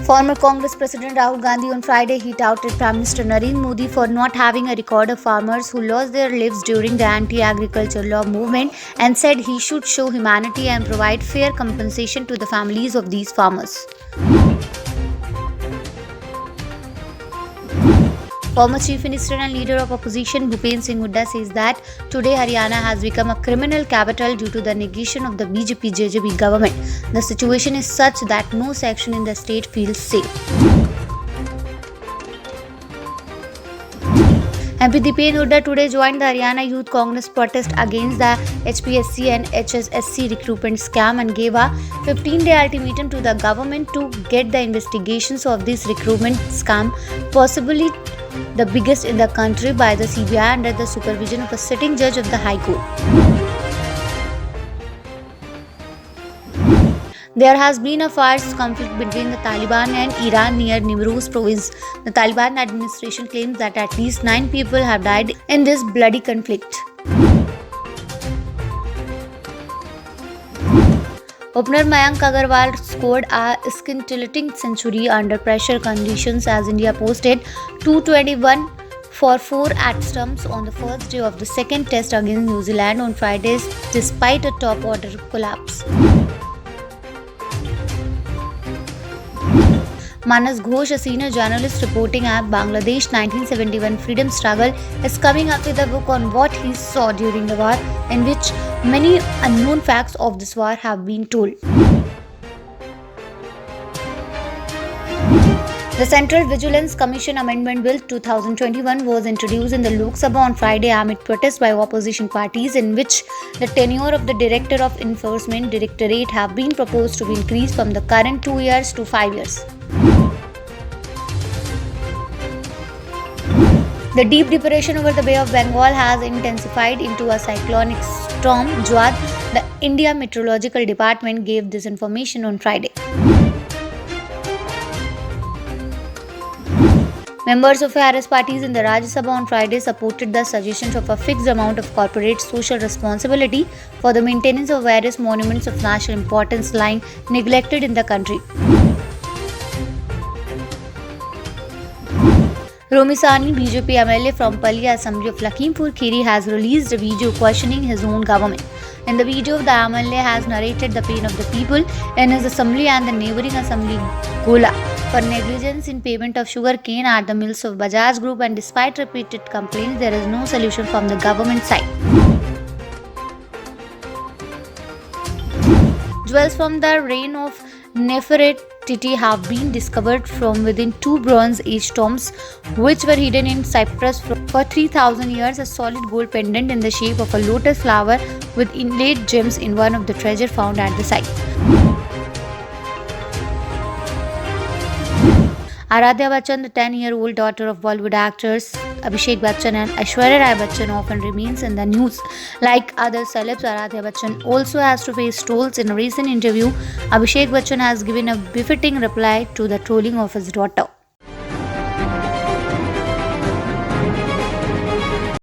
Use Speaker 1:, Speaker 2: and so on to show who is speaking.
Speaker 1: Former Congress President Rahul Gandhi on Friday he touted Prime Minister Narendra Modi for not having a record of farmers who lost their lives during the anti-agriculture law movement and said he should show humanity and provide fair compensation to the families of these farmers. Former Chief Minister and Leader of Opposition Bhupen Singh Hooda says that today Haryana has become a criminal capital due to the negation of the BJP-JJP government. The situation is such that no section in the state feels safe. MP Dipen Hooda today joined the Haryana Youth Congress protest against the HPSC and HSSC recruitment scam and gave a 15-day ultimatum to the government to get the investigations of this recruitment scam, possibly the biggest in the country, by the CBI under the supervision of a sitting judge of the High Court. There has been a fierce conflict between the Taliban and Iran near Nimruz province. The Taliban administration claims that at least 9 people have died in this bloody conflict. Opener Mayank Agarwal scored a scintillating century under pressure conditions as India posted 221 for 4 at stumps on the first day of the second test against New Zealand on Friday despite a top-order collapse. Manas Ghosh, a senior journalist reporting at Bangladesh 1971 freedom struggle, is coming up with a book on what he saw during the war, in which many unknown facts of this war have been told. The Central Vigilance Commission Amendment Bill 2021 was introduced in the Lok Sabha on Friday amid protests by opposition parties, in which the tenure of the Director of Enforcement Directorate have been proposed to be increased from the current 2 years to 5 years. The deep depression over the Bay of Bengal has intensified into a cyclonic storm. Jawad, the India Meteorological Department, gave this information on Friday. Members of various parties in the Rajya Sabha on Friday supported the suggestions of a fixed amount of corporate social responsibility for the maintenance of various monuments of national importance lying neglected in the country. Romi Sani, BJP MLA from Palia Assembly of Lakhimpur Kheri, has released a video questioning his own government. In the video, the MLA has narrated the pain of the people in his assembly and the neighbouring assembly Gola for negligence in payment of sugar cane at the mills of Bajaj Group, and despite repeated complaints, there is no solution from the government side. Jewels from the reign of Nefertiti have been discovered from within 2 Bronze Age tombs which were hidden in Cyprus for 3,000 years. A solid gold pendant in the shape of a lotus flower with inlaid gems in one of the treasure found at the site. Aradhya Bachchan, the 10-year-old daughter of Bollywood actors Abhishek Bachchan and Aishwarya Rai Bachchan, often remains in the news. Like other celebs, Aradhya Bachchan also has to face trolls. In a recent interview, Abhishek Bachchan has given a befitting reply to the trolling of his daughter.